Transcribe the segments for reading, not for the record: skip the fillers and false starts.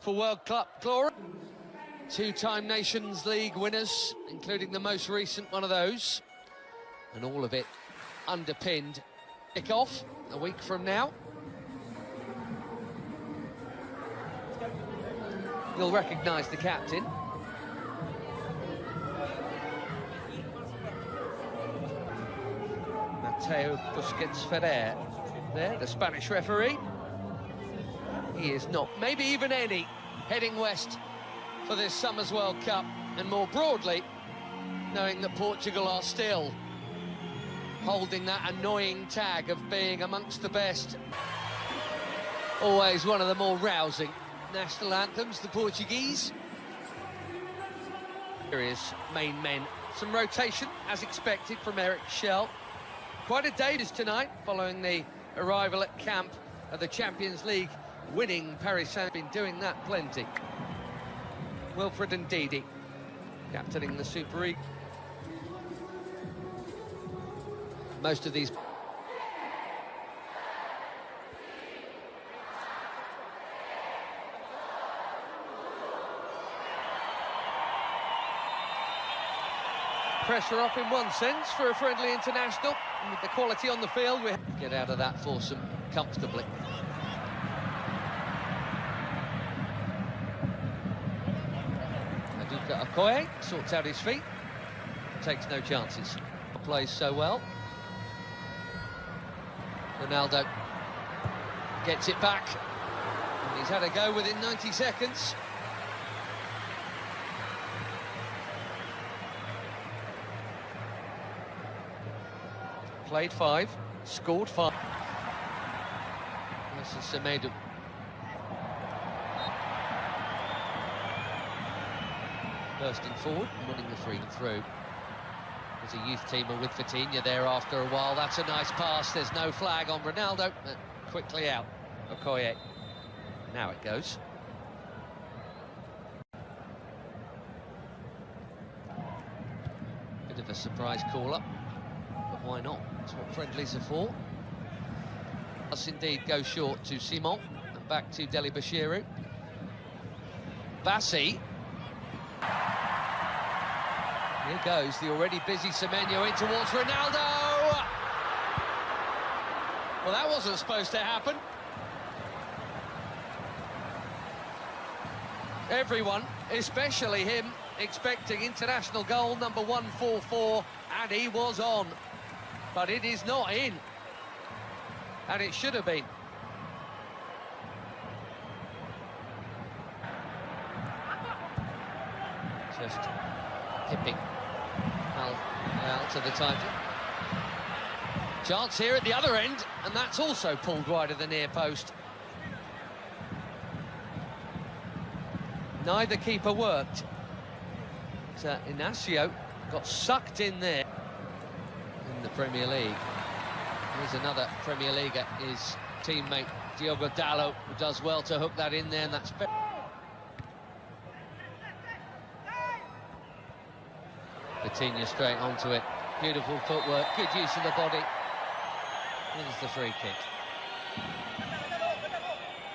for World Cup glory. Two-time Nations League winners, including the most recent one of those. And all of it underpinned. Kick-off a week from now. You'll recognise the captain. Mateo Busquets Ferrer, there, the Spanish referee. He is not, maybe even any, heading west for this summer's World Cup, and more broadly, knowing that Portugal are still holding that annoying tag of being amongst the best. Always one of the more rousing national anthems, the Portuguese. Here is main men. Some rotation, as expected, from Eric Schell. Quite a day tonight, following the arrival at camp of the Champions League winning Paris Saint-Germain. Been doing that plenty. Wilfred and Ndidi captaining the Super League. Most of these pressure off in one sense for a friendly international, and with the quality on the field we get out of that foursome comfortably. Aduka Okoye sorts out his feet, takes no chances, plays so well. Ronaldo gets it back, and he's had a go within 90 seconds. Played 5, scored 5. This is Semedo. Bursting forward and winning the free through. There's a youth teamer with Vitinha there after a while. That's a nice pass. There's no flag on Ronaldo. Quickly out. Okoye. Now it goes. Bit of a surprise call-up. But why not? That's what friendlies are for. Does indeed go short to Simon and back to Deli Bashiru. Bassi. Here goes the already busy Semenyo in towards Ronaldo. Well, that wasn't supposed to happen. Everyone, especially him, expecting international goal number 144, and he was on. But it is not in, and it should have been. Just hipping Al to the title. Chance here at the other end, and that's also pulled wide of the near post. Neither keeper worked. So Inacio got sucked in there. In the Premier League. Here's another Premier Leaguer, his teammate Diogo Dalot, who does well to hook that in there, and that's Vitinha straight onto it. Beautiful footwork, good use of the body. Here's the free kick.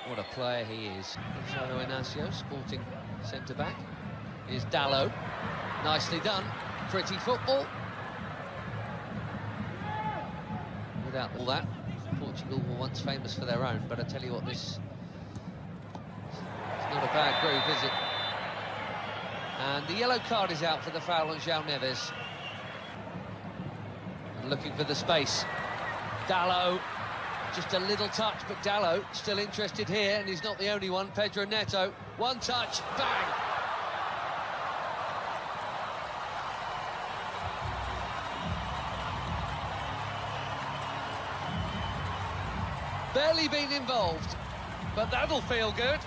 What a player he is. Gonzalo Inacio, sporting centre-back. Here's Dalot. Nicely done. Pretty football. Without all that, Portugal were once famous for their own, but I tell you what, this is not a bad groove, is it? And the yellow card is out for the foul on João Neves. And looking for the space. Dalot, just a little touch, but Dalot still interested here, and he's not the only one. Pedro Neto, one touch, bang! Barely been involved, but that'll feel good.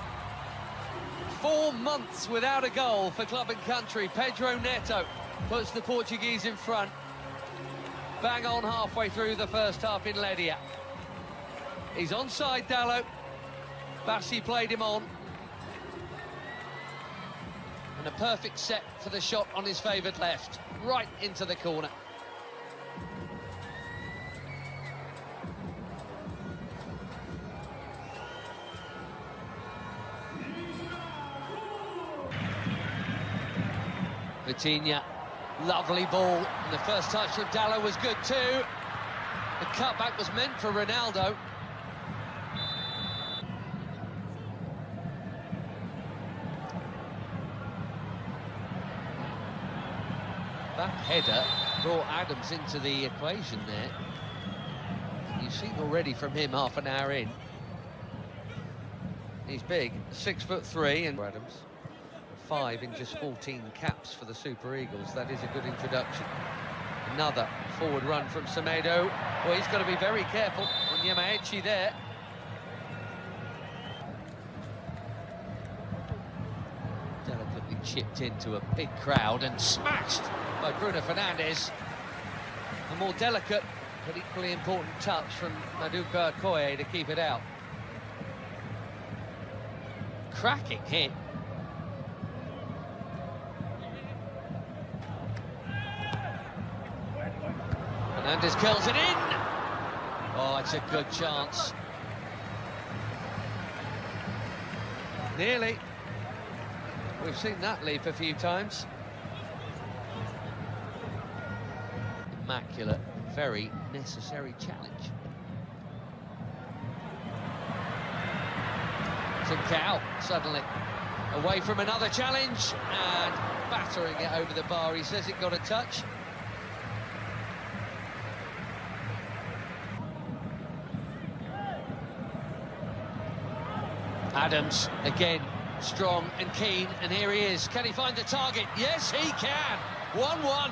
4 months without a goal for club and country. Pedro Neto puts the Portuguese in front. Bang on halfway through the first half in Ledia. He's onside, Dalot. Bassi played him on. And a perfect set for the shot on his favoured left, right into the corner. Vitinha, lovely ball, and the first touch from Dallo was good too. The cutback was meant for Ronaldo. That header brought Adams into the equation there. You've seen already from him half an hour in. He's big, 6'3", and Adams. 5 in just 14 caps for the Super Eagles. That is a good introduction. Another forward run from Semedo. Well, he's got to be very careful on Yamaechi there. Delicately chipped into a big crowd and smashed by Bruno Fernandes. A more delicate but equally important touch from Maduka Okoye to keep it out. Cracking hit. Fernandes curls it in. Oh, it's a good chance. Nearly. We've seen that leap a few times. Immaculate, very necessary challenge. Trincao suddenly away from another challenge and battering it over the bar. He says it got a touch. Adams again, strong and keen, and here he is. Can he find the target? Yes, he can. 1-1.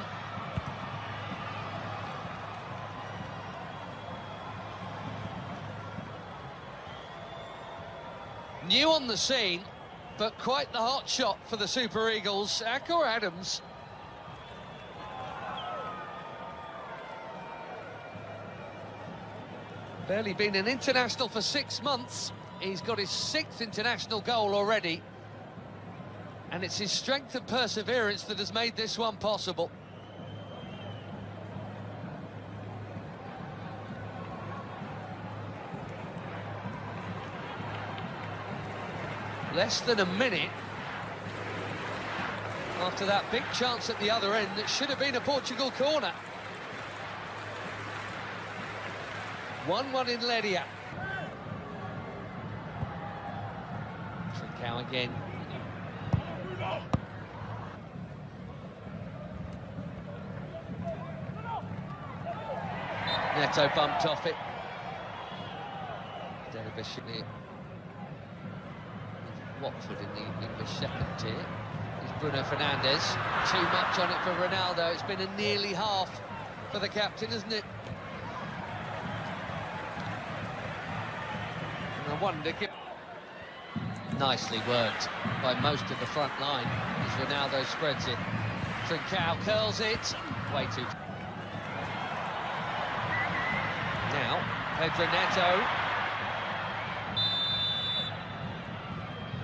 New on the scene, but quite the hot shot for the Super Eagles. Akor Adams. Barely been an international for 6 months. He's got his 6th international goal already. And it's his strength and perseverance that has made this one possible. Less than a minute after that big chance at the other end that should have been a Portugal corner. 1-1 in Ledia. Trincao again. Neto bumped off it. Watford in the English second tier. It's Bruno Fernandes. Too much on it for Ronaldo. It's been a nearly half for the captain, isn't it? And I wonder... Nicely worked by most of the front line as Ronaldo spreads it. Trincao curls it. Way too... Now, Pedro Neto.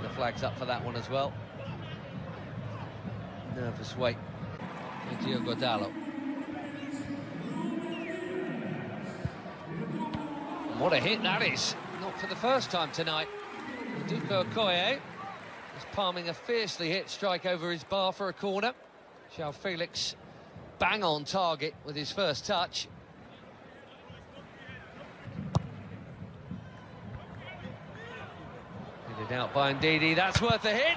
The flag's up for that one as well. Nervous wait for Diogo Dallo. And what a hit that is. Not for the first time tonight. Maduka Okoye is palming a fiercely hit strike over his bar for a corner. João Felix bang on target with his first touch. Headed out by Ndidi, that's worth a hit.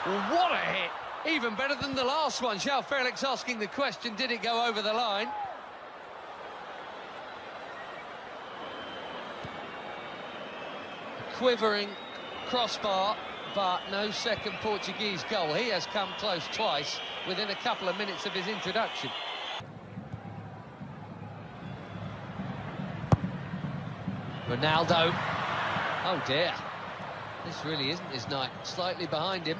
What a hit! Even better than the last one. João Felix asking the question, did it go over the line? Quivering crossbar, but no second Portuguese goal. He has come close twice within a couple of minutes of his introduction. Ronaldo. Oh dear. This really isn't his night. Slightly behind him.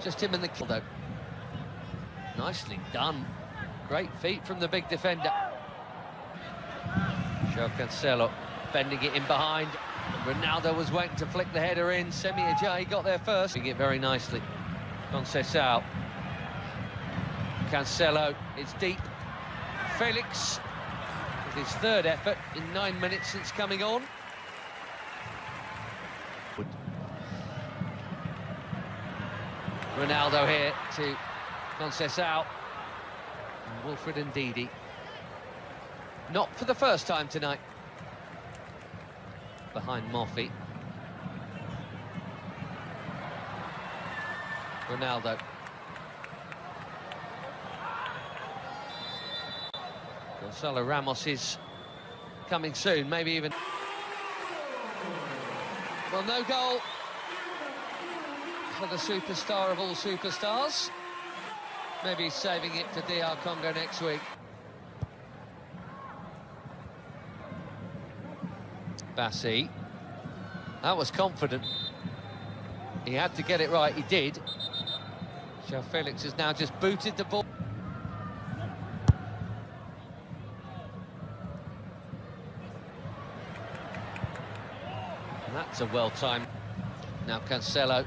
Just him and the kill though. Nicely done. Great feet from the big defender. João Cancelo bending it in behind. Ronaldo was waiting to flick the header in. Semi Ajayi got there first. Doing it very nicely. Conceição. Cancelo, it's deep. Felix with his third effort in 9 minutes since coming on. Ronaldo here to Conceição. And Wilfred Ndidi. Not for the first time tonight. Behind Moffey. Ronaldo. Gonzalo Ramos is coming soon, maybe even... Well, no goal for the superstar of all superstars. Maybe he's saving it for DR Congo next week. Bassi. That was confident. He had to get it right, he did. João Felix has now just booted the ball. And that's a well-timed. Now Cancelo.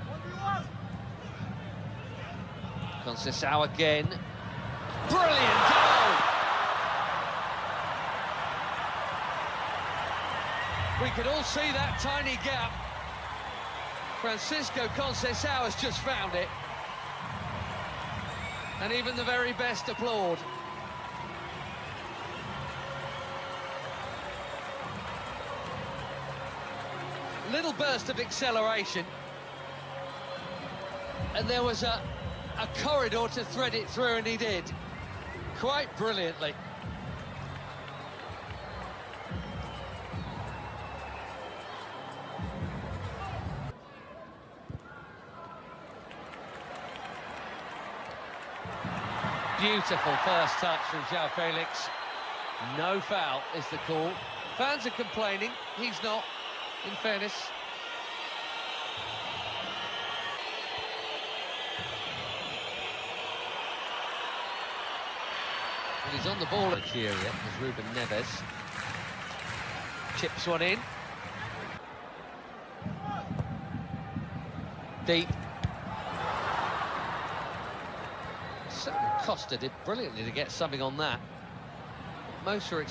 Conceição again. Brilliant goal! We could all see that tiny gap. Francisco Conceição has just found it. And even the very best applaud. Little burst of acceleration. And there was a corridor to thread it through, and he did. Quite brilliantly. Beautiful first touch from João Felix. No foul is the call. Fans are complaining, he's not, in fairness. And he's on the ball at Nigeria, as Ruben Neves. Chips one in. Deep. Costa did brilliantly to get something on that. Most are